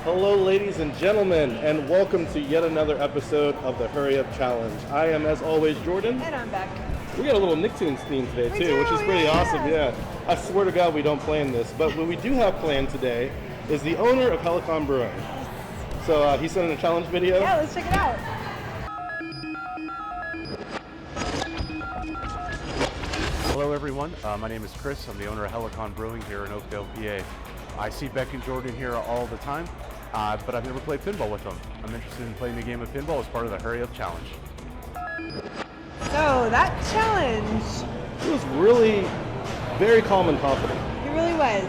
Hello, ladies and gentlemen, and welcome to yet another episode of the Hurry Up Challenge. I am, as always, Jordan. And I'm Beck. We got a little Nicktoons theme today, too, which is pretty awesome, yeah. I swear to God we don't plan this, but what we do have planned today is the owner of Helicon Brewing. So he sent in a challenge video. Yeah, let's check it out. Hello everyone, my name is Chris. I'm the owner of Helicon Brewing here in Oakdale, PA. I see Beck and Jordan here all the time, but I've never played pinball with them. I'm interested in playing the game of pinball as part of the Hurry Up Challenge. So that challenge, It was really very calm and confident. it really was.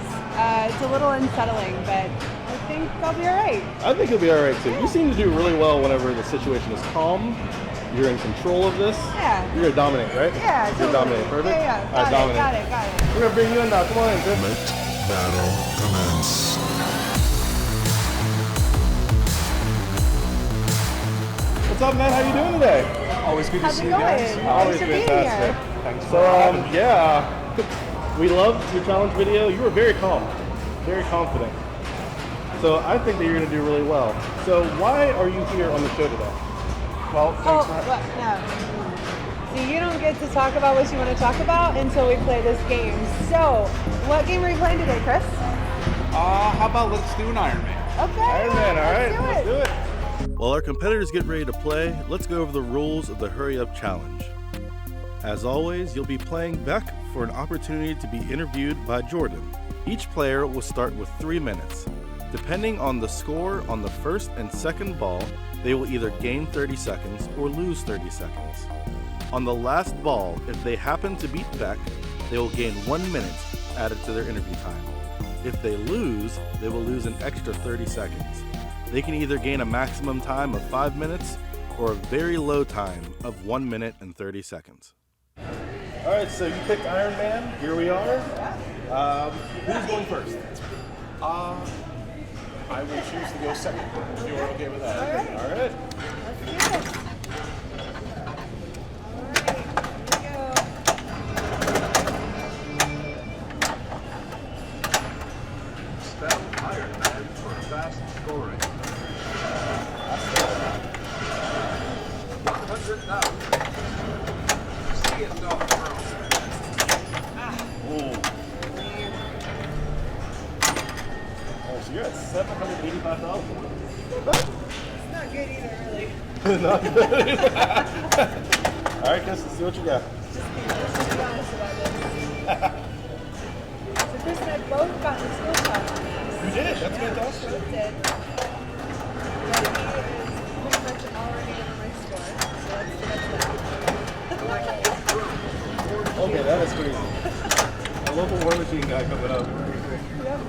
It's a little unsettling, but I think I'll be all right. I think you'll be all right, too. You seem to do really well whenever the situation is calm. You're in control of this. Yeah. You're gonna dominate, right? Yeah, You're totally. dominate. Perfect? Yeah. All right, dominate. Got it. We're gonna bring you in now. Come on in, Chris. Let battle commence. What's up, man? How you doing today? Always good to How's see it you guys. going? Always Thanks for being fantastic. here. Thanks for So, having me. yeah, we loved your challenge video. You were very calm, very confident. So I think that you're going to do really well. So why are you here on the show today? Well, Oh, thanks for what? No. See, you don't get to talk about what you want to talk about until we play this game. So, what game are we playing today, Chris? How about let's do an Iron Man? Okay. Iron Man, all right, let's do it. While our competitors get ready to play, let's go over the rules of the Hurry Up Challenge. As always, you'll be playing Beck for an opportunity to be interviewed by Jordan. Each player will start with 3 minutes. Depending on the score on the first and second ball, they will either gain 30 seconds or lose 30 seconds. On the last ball, if they happen to beat Beck, they will gain 1 minute added to their interview time. If they lose, they will lose an extra 30 seconds. They can either gain a maximum time of 5 minutes or a very low time of 1 minute and 30 seconds. All right, so you picked Iron Man. Here we are. Who's going first? I would choose to go second, if you were okay with that. All right. All right. Let's do this. All right, here we go. Spell Iron Man for fast scoring. 100 now. See it, dog girl. Oh, so you're at $785,000. It's not good either, really. Not good. All right, Chris, let's see what you got. Just be honest about this. So Chris and I both got the skill shot on these. You did. That's fantastic. Both did. But he is pretty much already over my score. So let's get that. Okay, that is crazy. A local War Machine guy coming up. Yep.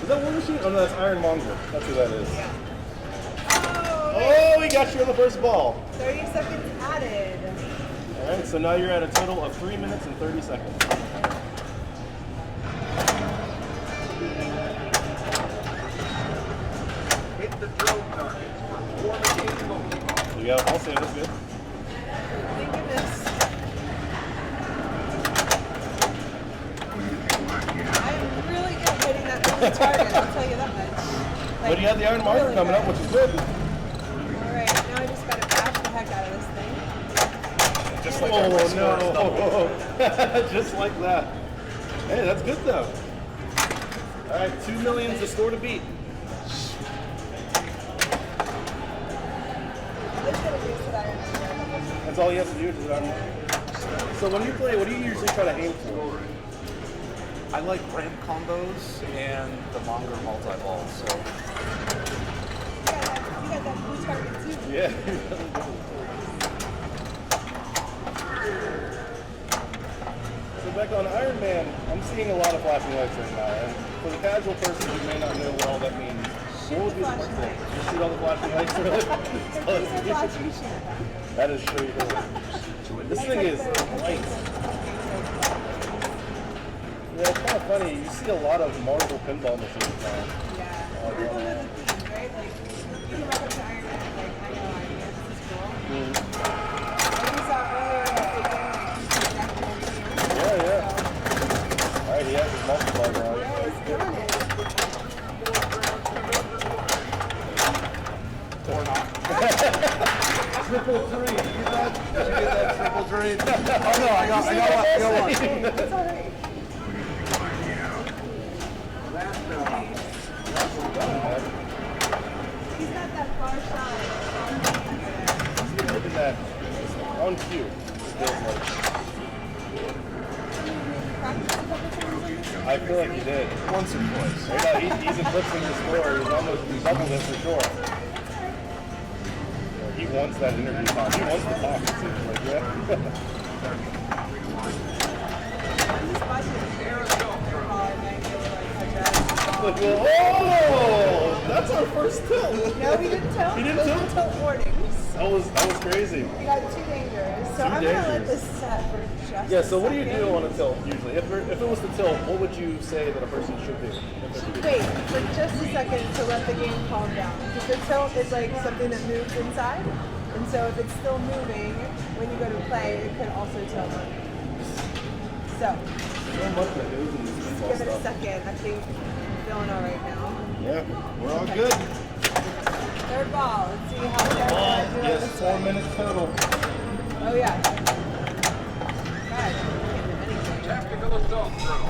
Is that War Machine? Oh, no, that's Iron Monger. That's who that is. Yeah. Oh, he got you on the first ball. 30 seconds added. All right, so now you're at a total of 3 minutes and 30 seconds. Hit the drone targets for War Machine goalkeeper. You got a ball save. That's good. Thank goodness. I'm really good at hitting that first target, I'll tell you that much. But you have the Iron Monger really coming up, good. which is good. Alright, now I just gotta bash the heck out of this thing. Just like Oh, every score is no. double. Just like that. Hey, that's good, though. All right, 2 million's the score to beat. Let's get a piece of that. That's all you have to do. Is Iron Monger. So when you play, what do you usually try to aim for? I like ramp combos and the Monger multi-ball, so You got that blue target too. Yeah. So back on Iron Man, I'm seeing a lot of flashing lights right now. And for the casual person who may not know what all that means, what would be the first thing? Just shoot all the flashing lights really? These are flashy, you shoot them. That is true. This thing is bright. Yeah, it's kind of funny. You see a lot of Marvel pinball machines now. Yeah. People know the theme, right? Like, you can walk up to Iron Man, like, I know Iron Man, this is cool. Mm-hmm. Like we saw earlier in the video, exactly what we were doing. Yeah. All right, he has his multiplier on. Yeah, he's killing it. that? Did you get that triple drain? Oh no, I got one. It's all right. He's not that far side. Look at that. On cue. I feel like he did. Once or twice. He's eclipsing the score. He's almost doubled it for sure. He wants that interview time. He wants to talk, it seems like, yeah. Oh, that's our first tilt. No, he didn't tilt. He didn't Those tilt? were tilt warnings. That was crazy. We got too dangerous. So I'm going to let this set for just Yeah, so what do you a do second. on a tilt usually? If it was the tilt, what would you say that a person should do? Wait for just a second to let the game calm down. Because the tilt is like something that moves inside. And so if it's still moving, when you go to play, it could also tilt. So, So much that goes in this pinball give it a stuff. second. I think I'm feeling all right now. Yeah, we're all good. Third ball. Let's see how far I do it Yes, this 4 way. minutes total. Oh yeah. God, anything. Tactical assault throw.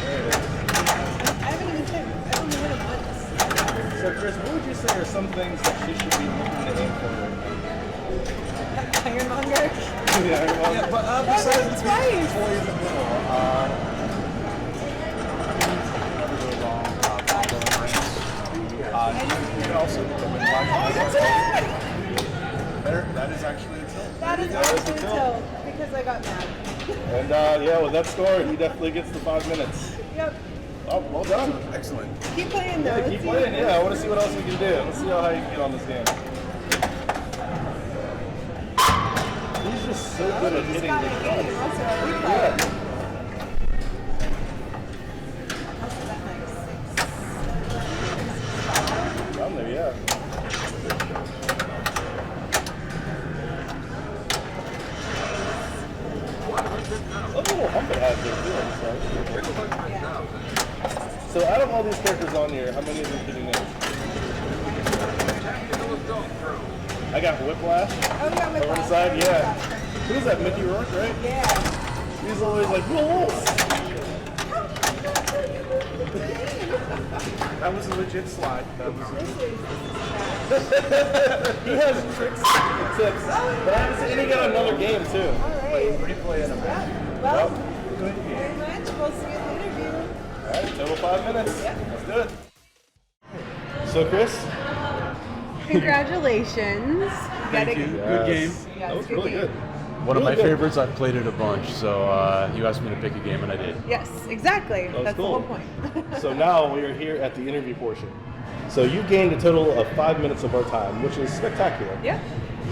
I haven't even hit him once. So Chris, what would you say are some things that she should be looking to aim for right now? Ironmonger. Yeah, but That besides was twice. play in the middle, you can also become a There, that is actually a tilt. That is actually a tilt because I got mad. And yeah, with that score, he definitely gets the 5 minutes. Yep. Oh, well done. Excellent. Keep playing though. Yeah, keep playing. Yeah, I want to see what else you can do. Let's see how high you can get on this game. He's just so good at hitting Got the a game shots. also. We play. Yeah. Also that nice. Down there, yeah. Look at the little hump it has there too on the side. So out of all these characters on here, how many of them can you name? I got Whiplash. Oh, yeah, with Over the that. side, yeah. Who is that, Mickey Rourke, right? Yeah. He's always like, rules! That was a legit slide. That was He has tricks and tips. But I haven't seen he got another game too. All right. replay in a Yeah. Well, thank you very much. We'll see you in the interview. Alright, total 5 minutes. Let's do it. So Chris? Congratulations. Thank you. Good game. Yeah, That it's was a good really game. good. One of Really my good. favorites. I've played it a bunch, so you asked me to pick a game, and I did. Yes, exactly. That was That's cool. the whole point. So now we are here at the interview portion. So you gained a total of 5 minutes of our time, which is spectacular. Yeah.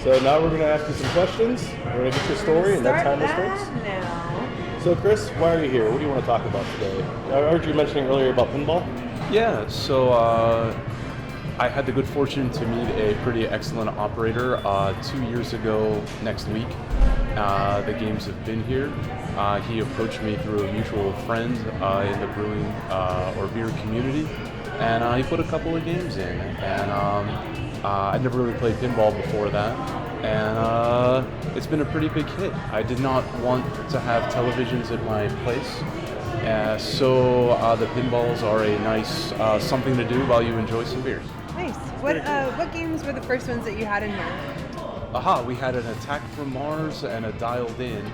So now we're going to ask you some questions. We're going to get your story, and that Start time that starts. now. So Chris, why are you here? What do you want to talk about today? I heard you mentioning earlier about pinball. Yeah, so I had the good fortune to meet a pretty excellent operator 2 years ago next week. The games have been here. He approached me through a mutual friend in the brewing or beer community, and he put a couple of games in. And I'd never really played pinball before that, and it's been a pretty big hit. I did not want to have televisions in my place. So the pinballs are a nice something to do while you enjoy some beers. Nice. What games were the first ones that you had in here? Aha, we had an Attack from Mars and a Dialed In.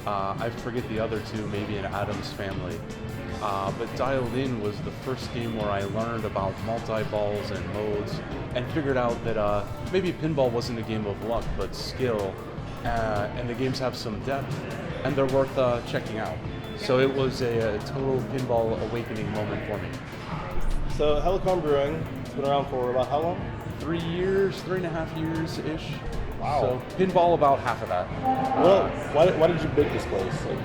I forget the other two, maybe an Addams Family. But Dialed In was the first game where I learned about multi-balls and modes and figured out that maybe pinball wasn't a game of luck, but skill. And the games have some depth, and they're worth checking out. So it was a total pinball awakening moment for me. So Helicon Brewing, it's been around for about how long? 3 years, 3.5 years-ish. Wow. So pinball about half of that. Well, why did you pick this place? Like,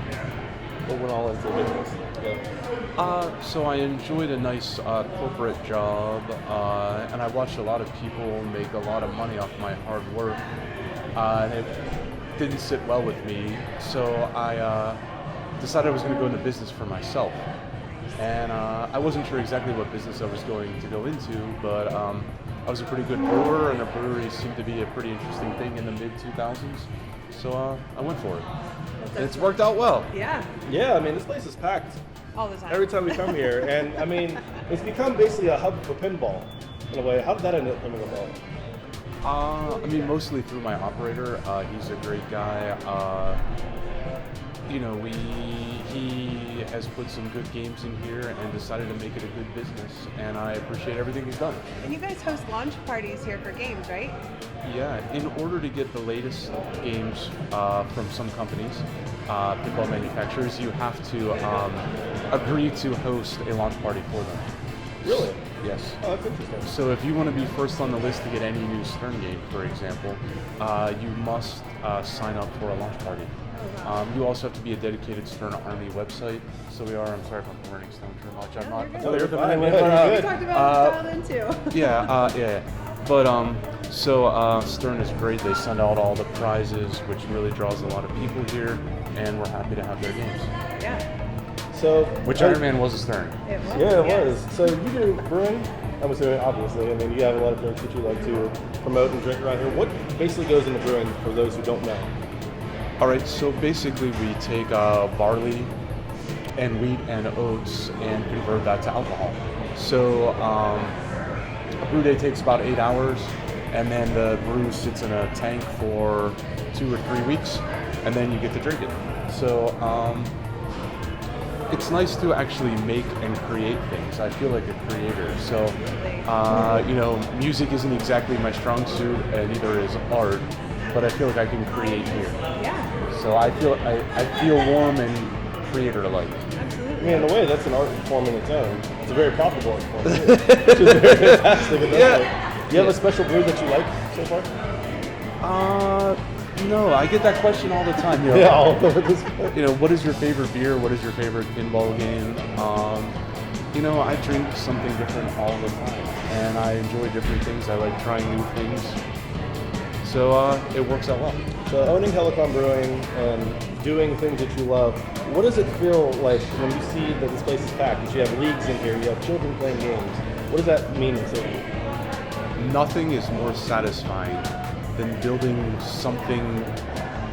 what went all into the business? Yeah. So I enjoyed a nice corporate job, and I watched a lot of people make a lot of money off my hard work, and it didn't sit well with me. So I decided I was going to go into business for myself. And I wasn't sure exactly what business I was going to go into, but I was a pretty good brewer, and a brewery seemed to be a pretty interesting thing in the mid-2000s. So I went for it. And it's worked out well. Yeah, Yeah, I mean, this place is packed all the time. every time we come here. And I mean, it's become basically a hub for pinball in a way. How did that end up coming about? I mean, mostly through my operator. He's a great guy. You know, he has put some good games in here and decided to make it a good business, and I appreciate everything he's done. And you guys host launch parties here for games, right? Yeah, in order to get the latest games from some companies, pinball manufacturers, you have to agree to host a launch party for them. Really? Yes. Oh, that's interesting. So if you want to be first on the list to get any new Stern game, for example, you must sign up for a launch party. You also have to be a dedicated Stern Army website. So we are. I'm sorry if I'm promoting Stern too much. I'm not. you're I'm good. clear. Fine, We good. talked about the child in too. Yeah. But so Stern is great. They send out all the prizes, which really draws a lot of people here, and we're happy to have their games. Yeah, So, Which Iron Man was a Stern? it was. Yeah, it yes. was. So you do brewing, I'm assuming, obviously. I mean, you have a lot of drinks that you like to promote and drink around here. What basically goes into brewing for those who don't know? All right, so basically we take barley and wheat and oats and convert that to alcohol. So a brew day takes about 8 hours, and then the brew sits in a tank for 2 or 3 weeks, and then you get to drink it. So it's nice to actually make and create things. I feel like a creator. So you know, music isn't exactly my strong suit, and neither is art, but I feel like I can create here. Yeah, So I feel warm and creator-like. I absolutely. mean, in a way, that's an art form in its own. It's a very profitable art form, which is very fantastic. At that point. Do you have a special brew that you like so far? No, I get that question all the time. You know, Yeah, all over this place. you know, what is your favorite beer? What is your favorite pinball game? You know, I drink something different all the time, and I enjoy different things. I like trying new things. So it works out well. So owning Helicon Brewing and doing things that you love, what does it feel like when you see that this place is packed, that you have leagues in here, you have children playing games? What does that mean to you? Nothing is more satisfying than building something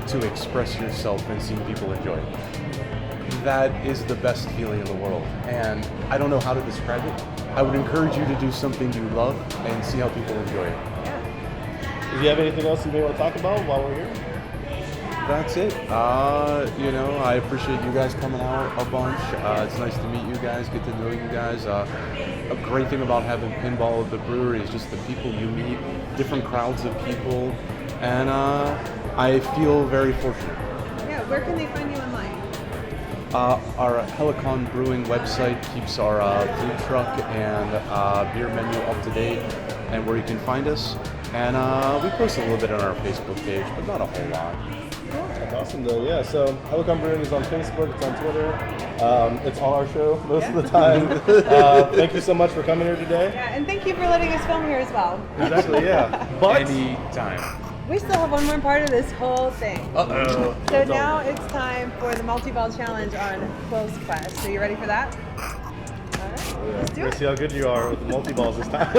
to express yourself and seeing people enjoy it. That is the best feeling in the world, and I don't know how to describe it. I would encourage you to do something you love and see how people enjoy it. Do you have anything else you may want to talk about while we're here? That's it. You know, I appreciate you guys coming out a bunch. It's nice to meet you guys, get to know you guys. A great thing about having pinball at the brewery is just the people you meet, different crowds of people, and I feel very fortunate. Yeah, where can they find you online? Our Helicon Brewing website keeps our food truck and beer menu up to date, and where you can find us. And we post a little bit on our Facebook page, but not a whole lot. That's awesome, though. Yeah, so Helicon Brewing is on Facebook, it's on Twitter. It's on our show most of the time. Thank you so much for coming here today. Yeah, and thank you for letting us film here as well. Exactly, yeah. But Anytime. We still have one more part of this whole thing. Uh-oh. So now it's time for the multi-ball challenge on Quill's Quest. So you ready for that? All right, let's do We're gonna it. see how good you are with the multi-balls this time.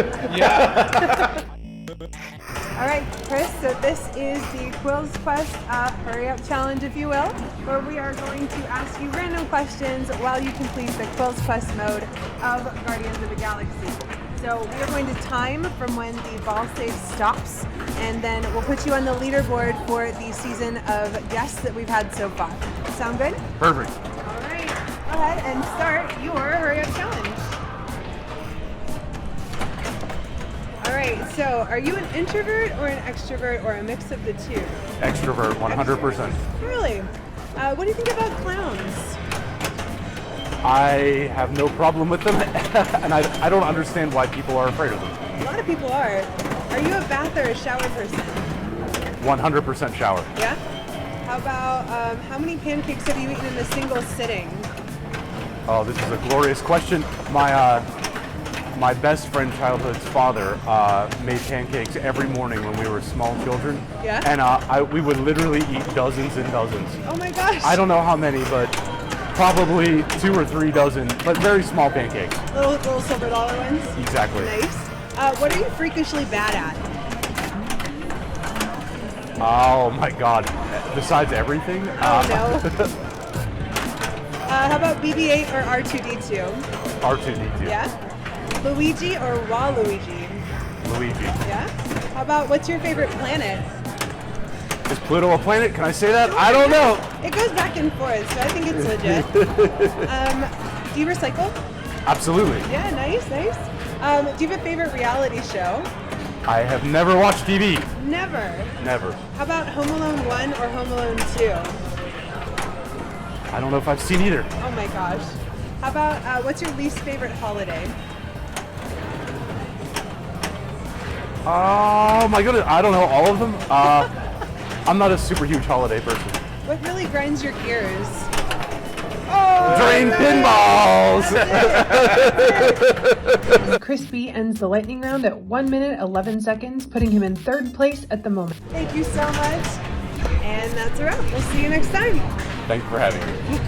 All right, Chris, so this is the Quill's Quest Hurry Up Challenge, if you will, where we are going to ask you random questions while you complete the Quill's Quest mode of Guardians of the Galaxy. So we are going to time from when the ball save stops, and then we'll put you on the leaderboard for the season of guests that we've had so far. Sound good? Perfect. All right, go ahead and start your Hurry Up Challenge. All right, so are you an introvert or an extrovert or a mix of the two? Extrovert, 100%. Really? What do you think about clowns? I have no problem with them, and I don't understand why people are afraid of them. A lot of people are. Are you a bath or a shower person? 100% shower. Yeah? How about, how many pancakes have you eaten in a single sitting? Oh, this is a glorious question. My best friend, childhood's father, made pancakes every morning when we were small children. Yeah? And we would literally eat dozens and dozens. Oh my gosh. I don't know how many, but Probably 2 or 3 dozen, but very small pancakes. Little silver dollar ones? Exactly. Nice. What are you freakishly bad at? Oh my god. Besides everything? Oh no. How about BB-8 or R2-D2? R2-D2. Yeah? Luigi or Waluigi? Luigi. Yeah? How about what's your favorite planet? Is Pluto a planet? Can I say that? I don't know. It goes back and forth, so I think it's legit. Do you recycle? Absolutely. Yeah, nice. Do you have a favorite reality show? I have never watched TV. Never. Never. How about Home Alone 1 or Home Alone 2? I don't know if I've seen either. Oh my gosh. How about what's your least favorite holiday? Oh my goodness, I don't know all of them. I'm not a super huge holiday person. What really grinds your gears? Drain pinballs! Chris B ends the lightning round at 1 minute 11 seconds, putting him in 3rd place at the moment. Thank you so much. And that's a wrap. We'll see you next time. Thanks for having me.